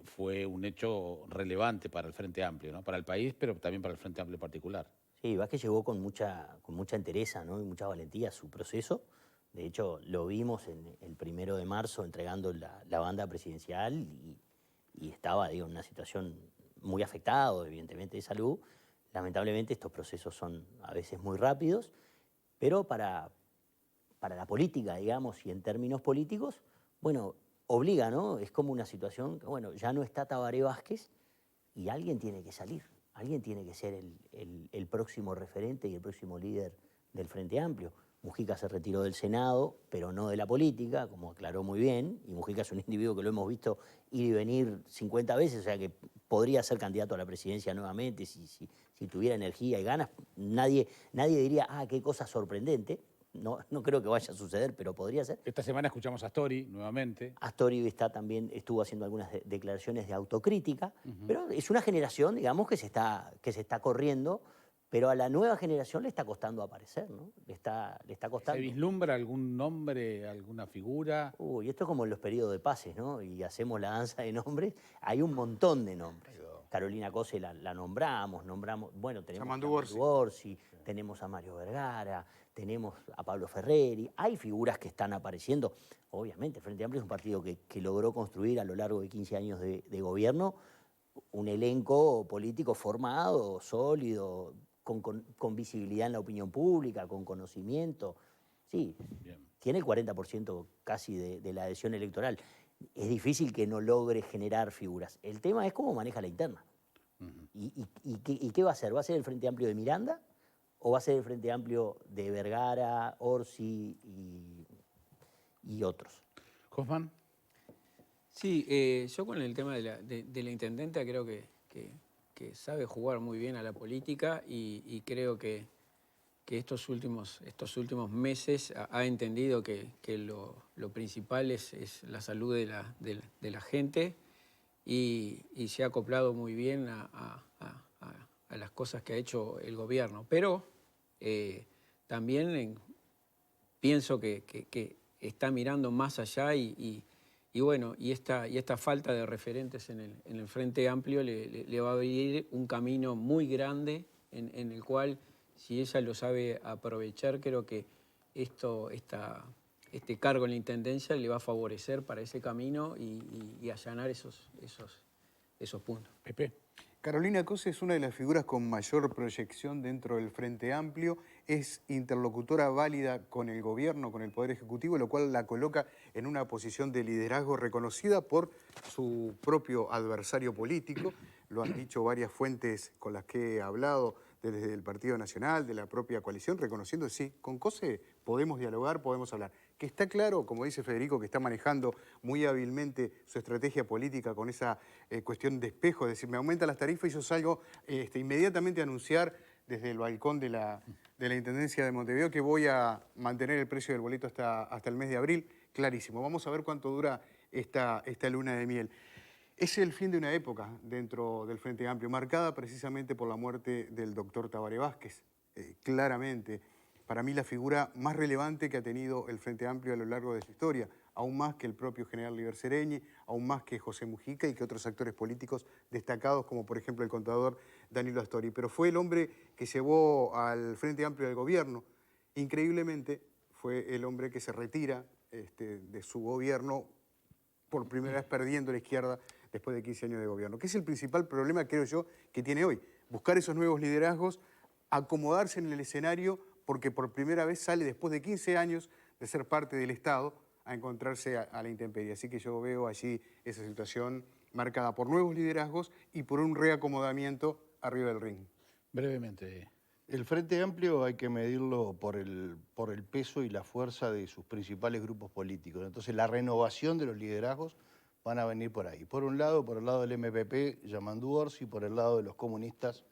fue un hecho relevante para el Frente Amplio, ¿no? Para el país, pero también para el Frente Amplio en particular. Sí, Vázquez llegó con mucha entereza, ¿no? Y mucha valentía a su proceso. De hecho, lo vimos en el 1 de marzo entregando la banda presidencial y estaba, digo, en una situación muy afectada, evidentemente, de salud. Lamentablemente estos procesos son a veces muy rápidos, pero para la política, digamos, y en términos políticos, bueno, obliga, ¿no? Es como una situación que, bueno, ya no está Tabaré Vázquez y alguien tiene que salir. Alguien tiene que ser el próximo referente y el próximo líder del Frente Amplio. Mujica se retiró del Senado, pero no de la política, como aclaró muy bien, y Mujica es un individuo que lo hemos visto ir y venir 50 veces, o sea que podría ser candidato a la presidencia nuevamente si tuviera energía y ganas. Nadie diría, qué cosa sorprendente. No creo que vaya a suceder, pero podría ser. Esta semana escuchamos a Astori nuevamente. Astori también estuvo haciendo algunas declaraciones de autocrítica, pero es una generación, digamos, que se está corriendo, pero a la nueva generación le está costando aparecer, ¿no? Le está costando. ¿Se vislumbra algún nombre, alguna figura? Uy, esto es como en los periodos de pases, ¿no? Y hacemos la danza de nombres. Hay un montón de nombres. Carolina Cose la nombramos, bueno, tenemos a Yamandu Orsi, tenemos a Mario Vergara, tenemos a Pablo Ferreri. Hay figuras que están apareciendo. Obviamente, el Frente Amplio es un partido que logró construir a lo largo de 15 años de gobierno un elenco político formado, sólido, con visibilidad en la opinión pública, con conocimiento. Sí, Bien. tiene el 40% casi de la adhesión electoral. Es difícil que no logre generar figuras. El tema es cómo maneja la interna. ¿Y qué va a hacer? ¿Va a ser el Frente Amplio de Miranda o va a ser el Frente Amplio de Vergara, Orsi y otros? ¿Hoffman? Sí, yo con el tema de la intendenta creo que sabe jugar muy bien a la política y creo que estos últimos meses ha entendido que lo principal es la salud de la gente y se ha acoplado muy bien a las cosas que ha hecho el gobierno. Pero también pienso que está mirando más allá y bueno, y esta falta de referentes en el Frente Amplio le va a abrir un camino muy grande en el cual, si ella lo sabe aprovechar, creo que este cargo en la Intendencia le va a favorecer para ese camino y allanar esos puntos. Pepe. Carolina Cose es una de las figuras con mayor proyección dentro del Frente Amplio, es interlocutora válida con el gobierno, con el Poder Ejecutivo, lo cual la coloca en una posición de liderazgo reconocida por su propio adversario político. Lo han dicho varias fuentes con las que he hablado, desde el Partido Nacional, de la propia coalición, reconociendo, sí, con Cose podemos dialogar, podemos hablar. Que está claro, como dice Federico, que está manejando muy hábilmente su estrategia política con esa cuestión de espejo, es decir, me aumentan las tarifas y yo salgo inmediatamente a anunciar desde el balcón de la Intendencia de Montevideo que voy a mantener el precio del boleto hasta el mes de abril. Clarísimo. Vamos a ver cuánto dura esta luna de miel. Es el fin de una época dentro del Frente Amplio, marcada precisamente por la muerte del doctor Tabaré Vázquez. Claramente, para mí la figura más relevante que ha tenido el Frente Amplio a lo largo de su historia, aún más que el propio general Liber Seregni, aún más que José Mujica y que otros actores políticos destacados, como por ejemplo el contador Danilo Astori. Pero fue el hombre que llevó al Frente Amplio del gobierno. Increíblemente, fue el hombre que se retira de su gobierno por primera vez perdiendo la izquierda después de 15 años de gobierno, que es el principal problema, creo yo, que tiene hoy. Buscar esos nuevos liderazgos, acomodarse en el escenario, porque por primera vez sale después de 15 años de ser parte del Estado a encontrarse a la intemperie. Así que yo veo allí esa situación marcada por nuevos liderazgos y por un reacomodamiento arriba del ring. Brevemente. El Frente Amplio hay que medirlo por el peso y la fuerza de sus principales grupos políticos. Entonces la renovación de los liderazgos van a venir por ahí. Por un lado, por el lado del MPP, Yamandu Orsi, y por el lado de los comunistas,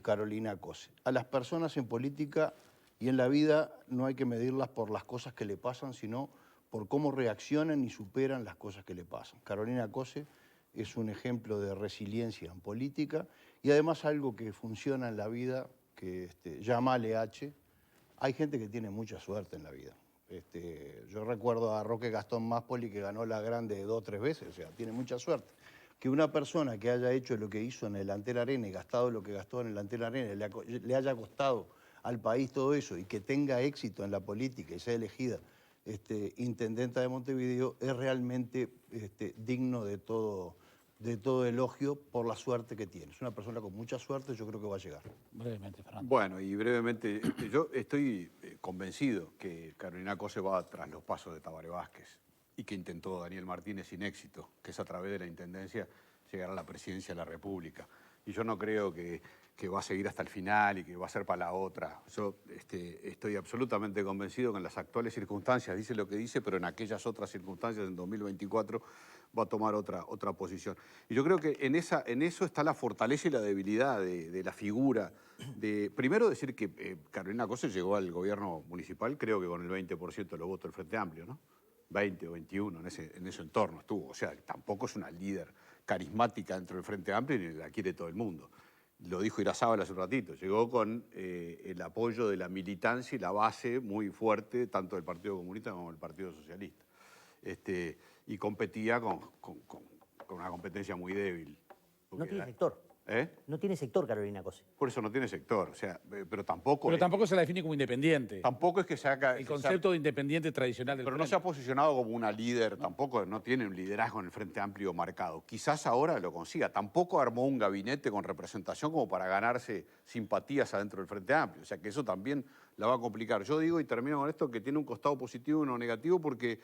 Carolina Cose. A las personas en política y en la vida no hay que medirlas por las cosas que le pasan, sino por cómo reaccionan y superan las cosas que le pasan. Carolina Cose es un ejemplo de resiliencia en política y además algo que funciona en la vida, que llámale H. Hay gente que tiene mucha suerte en la vida. Yo recuerdo a Roque Gastón Máspoli que ganó la grande 2 o 3 veces, o sea, tiene mucha suerte. Que una persona que haya hecho lo que hizo en el Antel Arena y gastado lo que gastó en el Antel Arena, le haya costado al país todo eso y que tenga éxito en la política y sea elegida intendenta de Montevideo, es realmente digno de todo elogio por la suerte que tiene. Es una persona con mucha suerte, yo creo que va a llegar. Brevemente, Fernando. Bueno, y brevemente, yo estoy convencido que Carolina Cose va tras los pasos de Tabaré Vázquez y que intentó Daniel Martínez sin éxito, que es a través de la Intendencia llegar a la Presidencia de la República. Y yo no creo que va a seguir hasta el final y que va a ser para la otra. Yo estoy absolutamente convencido que en las actuales circunstancias dice lo que dice, pero en aquellas otras circunstancias, en 2024, va a tomar otra posición. Y yo creo que en eso está la fortaleza y la debilidad de la figura. Primero decir que Carolina Cose llegó al gobierno municipal, creo que con el 20% de los votos del Frente Amplio, ¿no? 20 o 21, en ese entorno estuvo. O sea, tampoco es una líder carismática dentro del Frente Amplio y la quiere todo el mundo. Lo dijo Irazábal hace un ratito, llegó con el apoyo de la militancia y la base muy fuerte, tanto del Partido Comunista como del Partido Socialista. Y competía con una competencia muy débil. No tiene sector. No tiene sector Carolina Cose. Por eso no tiene sector, o sea, pero tampoco... Pero tampoco se la define como independiente. Tampoco es que se haga... El concepto de independiente tradicional del Pero no se ha posicionado como una líder, tampoco no tiene un liderazgo en el Frente Amplio marcado. Quizás ahora lo consiga. Tampoco armó un gabinete con representación como para ganarse simpatías adentro del Frente Amplio. O sea que eso también la va a complicar. Yo digo, y termino con esto, que tiene un costado positivo y uno negativo porque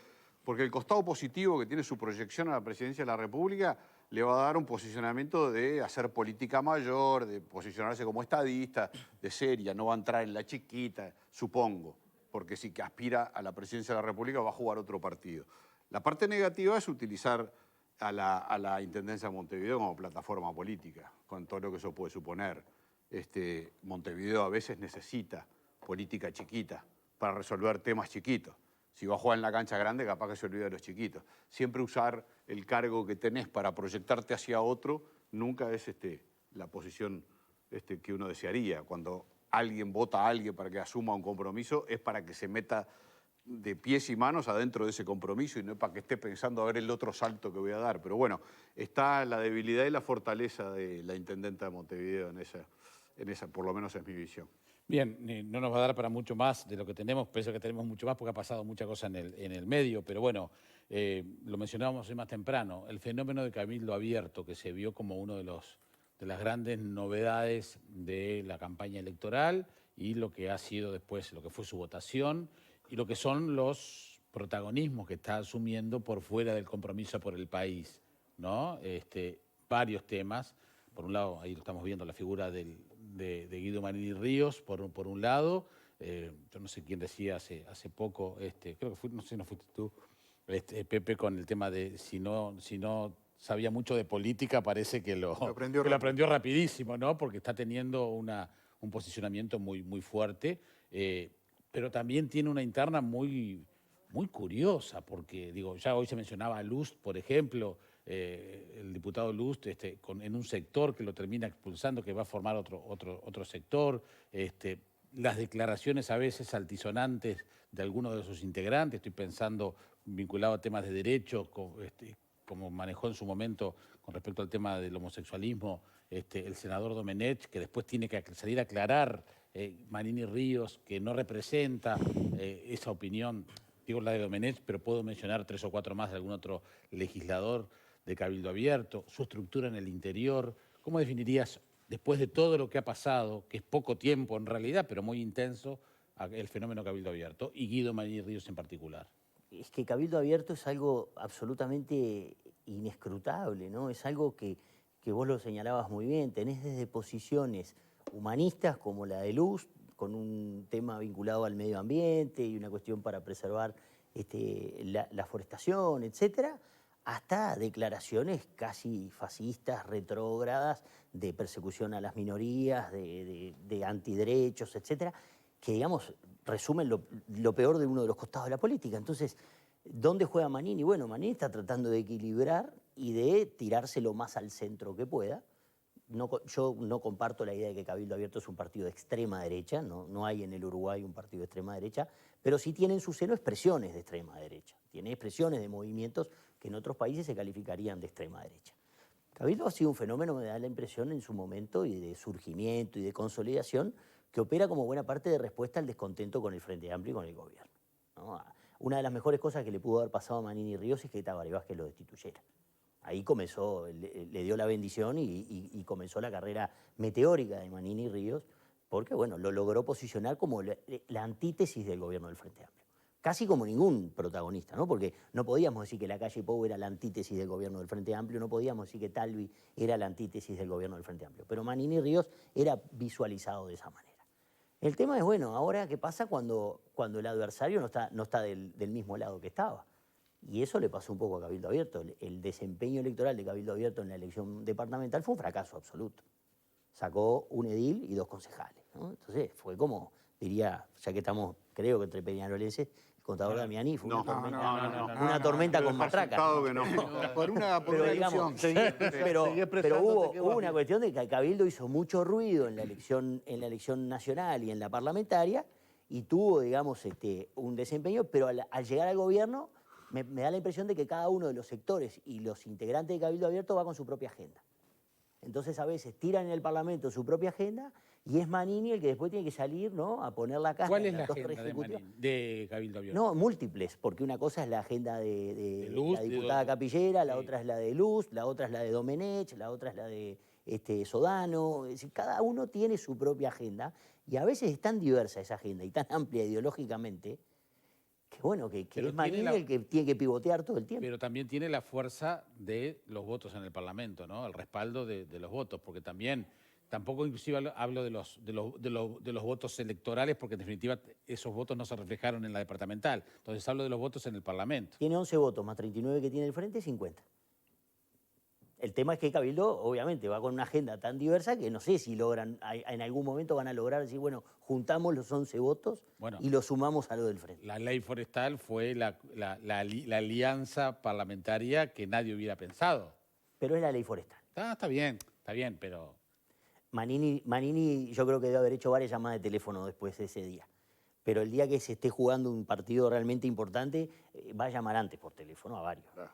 el costado positivo que tiene su proyección a la Presidencia de la República le va a dar un posicionamiento de hacer política mayor, de posicionarse como estadista, de seria, no va a entrar en la chiquita, supongo, porque si que aspira a la Presidencia de la República va a jugar otro partido. La parte negativa es utilizar a la Intendencia de Montevideo como plataforma política, con todo lo que eso puede suponer. Montevideo a veces necesita política chiquita para resolver temas chiquitos. Si va a jugar en la cancha grande, capaz que se olvida de los chiquitos. Siempre usar el cargo que tenés para proyectarte hacia otro nunca es la posición que uno desearía. Cuando alguien vota a alguien para que asuma un compromiso, es para que se meta de pies y manos adentro de ese compromiso y no es para que esté pensando a ver el otro salto que voy a dar. Pero bueno, está la debilidad y la fortaleza de la intendenta de Montevideo en esa, por lo menos es mi visión. Bien, no nos va a dar para mucho más de lo que tenemos, pienso que tenemos mucho más porque ha pasado mucha cosa en el medio, pero bueno, lo mencionábamos hoy más temprano, el fenómeno de cabildo abierto que se vio como uno de las grandes novedades de la campaña electoral y lo que ha sido después, lo que fue su votación y lo que son los protagonismos que está asumiendo por fuera del compromiso por el país, ¿no? Varios temas. Por un lado, ahí lo estamos viendo, la figura de Guido Manini Ríos, por un lado. Yo no sé quién decía hace poco, creo que no fuiste tú, Pepe, con el tema de si no sabía mucho de política, parece que lo aprendió rapidísimo, ¿no? Porque está teniendo un posicionamiento muy, muy fuerte, pero también tiene una interna muy, muy curiosa, porque digo, ya hoy se mencionaba a Lust, por ejemplo, el diputado Lust en un sector que lo termina expulsando, que va a formar otro sector, las declaraciones a veces altisonantes de algunos de sus integrantes, estoy pensando vinculado a temas de derechos, como manejó en su momento con respecto al tema del homosexualismo el senador Domenech, que después tiene que salir a aclarar Manini Ríos, que no representa esa opinión, digo la de Domenech, pero puedo mencionar 3 o 4 más de algún otro legislador de Cabildo Abierto, su estructura en el interior. ¿Cómo definirías, después de todo lo que ha pasado, que es poco tiempo en realidad, pero muy intenso, el fenómeno Cabildo Abierto y Guido Manini Ríos en particular? Es que Cabildo Abierto es algo absolutamente inescrutable, ¿no? Es algo que vos lo señalabas muy bien, tenés desde posiciones humanistas como la de Luz, con un tema vinculado al medio ambiente y una cuestión para preservar la forestación, etcétera, hasta declaraciones casi fascistas, retrógradas, de persecución a las minorías, de antiderechos, etcétera, que, digamos, resumen lo peor de uno de los costados de la política. Entonces, ¿dónde juega Manini? Bueno, Manini está tratando de equilibrar y de tirarse lo más al centro que pueda. Yo no comparto la idea de que Cabildo Abierto es un partido de extrema derecha, no hay en el Uruguay un partido de extrema derecha, pero sí tiene en su seno expresiones de extrema derecha, tiene expresiones de movimientos que en otros países se calificarían de extrema derecha. Cabildo ha sido un fenómeno, me da la impresión, en su momento y de surgimiento y de consolidación, que opera como buena parte de respuesta al descontento con el Frente Amplio y con el gobierno, ¿no? Una de las mejores cosas que le pudo haber pasado a Manini Ríos es que Tabaré Vázquez lo destituyera. Ahí comenzó, le dio la bendición y comenzó la carrera meteórica de Manini Ríos, porque bueno, lo logró posicionar como la antítesis del gobierno del Frente Amplio. Casi como ningún protagonista, ¿no? Porque no podíamos decir que la calle Pou era la antítesis del gobierno del Frente Amplio, no podíamos decir que Talvi era la antítesis del gobierno del Frente Amplio, pero Manini Ríos era visualizado de esa manera. El tema es, bueno, ahora qué pasa cuando el adversario no está del mismo lado que estaba. Y eso le pasó un poco a Cabildo Abierto. El desempeño electoral de Cabildo Abierto en la elección departamental fue un fracaso absoluto. Sacó un edil y 2 concejales, ¿no? Entonces fue como, diría, ya que estamos, creo que entre peñarolenses, el contador Damiani fue una tormenta con matraca. Por una digamos, pero hubo una cuestión de que Cabildo hizo mucho ruido en la elección nacional y en la parlamentaria y tuvo, digamos, un desempeño, pero al llegar al gobierno me da la impresión de que cada uno de los sectores y los integrantes de Cabildo Abierto va con su propia agenda. Entonces a veces tiran en el Parlamento su propia agenda y es Manini el que después tiene que salir, ¿no?, a poner la cara. ¿Cuál es la agenda de Cabildo Abierto? No, múltiples, porque una cosa es la agenda de Luz, la diputada Capillera, la sí. otra es la de Luz, la otra es la de Domenech, la otra es la de Sodano. Es decir, cada uno tiene su propia agenda y a veces es tan diversa esa agenda y tan amplia ideológicamente que bueno, que es Manini el que tiene que pivotear todo el tiempo. Pero también tiene la fuerza de los votos en el Parlamento, ¿no? El respaldo de los votos, porque tampoco inclusive hablo de los votos electorales, porque en definitiva esos votos no se reflejaron en la departamental. Entonces hablo de los votos en el Parlamento. Tiene 11 votos, más 39 que tiene el Frente, 50. El tema es que Cabildo, obviamente, va con una agenda tan diversa que no sé si logran, en algún momento van a lograr decir, bueno, juntamos los 11 votos y los sumamos a lo del Frente. La ley forestal fue la alianza parlamentaria que nadie hubiera pensado. Pero es la ley forestal. Está bien, pero... Manini yo creo que debe haber hecho varias llamadas de teléfono después de ese día. Pero el día que se esté jugando un partido realmente importante, va a llamar antes por teléfono a varios. Claro.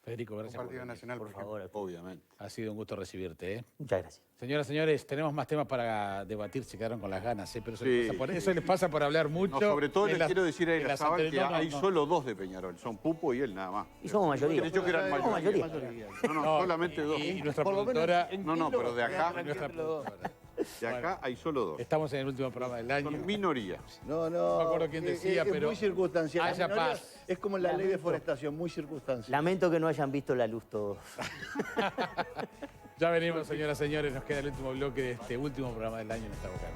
Federico, gracias Un partido nacional, por favor. Obviamente. Ha sido un gusto recibirte, ¿eh? Muchas gracias. Señoras, señores, tenemos más temas para debatir, se quedaron con las ganas, ¿eh? Pero eso les pasa por hablar mucho. No, sobre todo les las- quiero decir a en las Irarrázaval que anteriores- hay solo 2 de Peñarol, son Pupo y él nada más. Y somos mayoría. Creyó que eran Somos mayoría. mayoría. No, solamente 2. Y nuestra Por lo menos productora... No, pero de acá, nuestra productora. de acá hay solo 2. Estamos en el último programa del año. Son minoría. No me acuerdo quién decía, es pero muy circunstancial. haya La minoría paz. Es como la ley de forestación, muy circunstancial. Lamento que no hayan visto la luz todos. Ya venimos, señoras, señores. Nos queda el último bloque de este último programa del año en esta boca.